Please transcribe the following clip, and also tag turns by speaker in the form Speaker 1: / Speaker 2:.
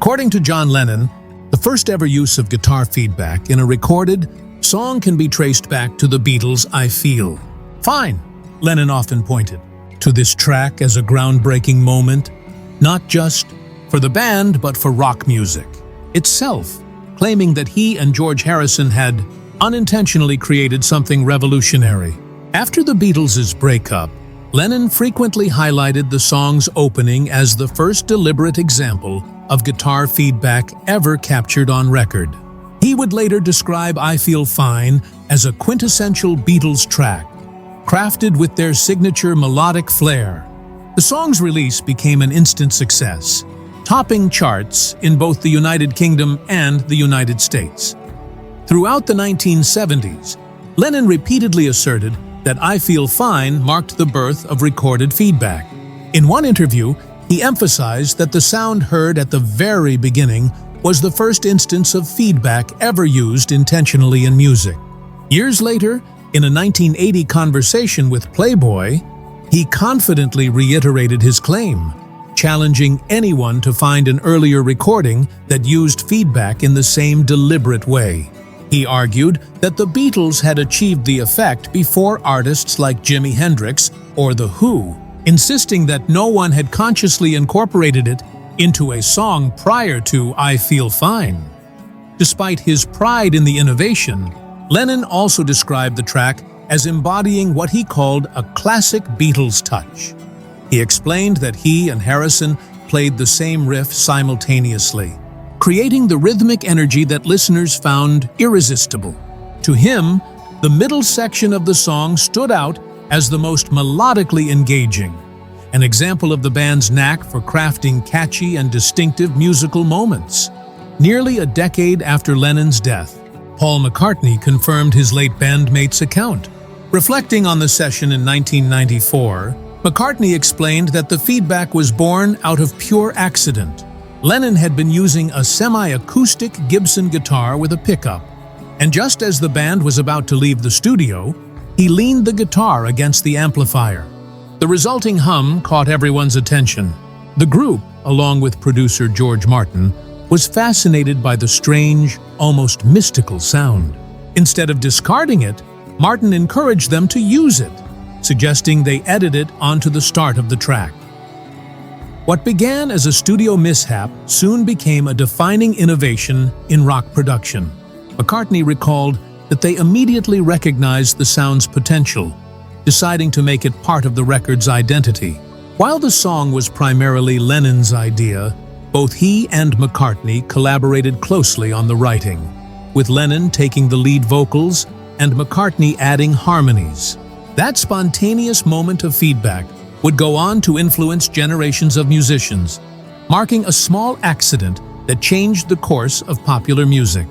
Speaker 1: According to John Lennon, the first ever use of guitar feedback in a recorded song can be traced back to the Beatles' I Feel Fine. Lennon often pointed to this track as a groundbreaking moment, not just for the band, but for rock music itself, claiming that he and George Harrison had unintentionally created something revolutionary. After the Beatles' breakup, Lennon frequently highlighted the song's opening as the first deliberate example of guitar feedback ever captured on record. He would later describe I Feel Fine as a quintessential Beatles track, crafted with their signature melodic flair. The song's release became an instant success, topping charts in both the United Kingdom and the United States. Throughout the 1970s, Lennon repeatedly asserted that I Feel Fine marked the birth of recorded feedback. In one interview, he emphasized that the sound heard at the very beginning was the first instance of feedback ever used intentionally in music. Years later, in a 1980 conversation with Playboy, he confidently reiterated his claim, challenging anyone to find an earlier recording that used feedback in the same deliberate way. He argued that the Beatles had achieved the effect before artists like Jimi Hendrix or The Who, insisting that no one had consciously incorporated it into a song prior to I Feel Fine. Despite his pride in the innovation, Lennon also described the track as embodying what he called a classic Beatles touch. He explained that he and Harrison played the same riff simultaneously, creating the rhythmic energy that listeners found irresistible. To him, the middle section of the song stood out as the most melodically engaging, an example of the band's knack for crafting catchy and distinctive musical moments. Nearly a decade after Lennon's death, Paul McCartney confirmed his late bandmate's account. Reflecting on the session in 1994, McCartney explained that the feedback was born out of pure accident. Lennon had been using a semi-acoustic Gibson guitar with a pickup, and just as the band was about to leave the studio, he leaned the guitar against the amplifier. The resulting hum caught everyone's attention. The group, along with producer George Martin, was fascinated by the strange, almost mystical sound. Instead of discarding it, Martin encouraged them to use it, suggesting they edit it onto the start of the track. What began as a studio mishap soon became a defining innovation in rock production. McCartney recalled that they immediately recognized the sound's potential, deciding to make it part of the record's identity. While the song was primarily Lennon's idea, both he and McCartney collaborated closely on the writing, with Lennon taking the lead vocals and McCartney adding harmonies. That spontaneous moment of feedback would go on to influence generations of musicians, marking a small accident that changed the course of popular music.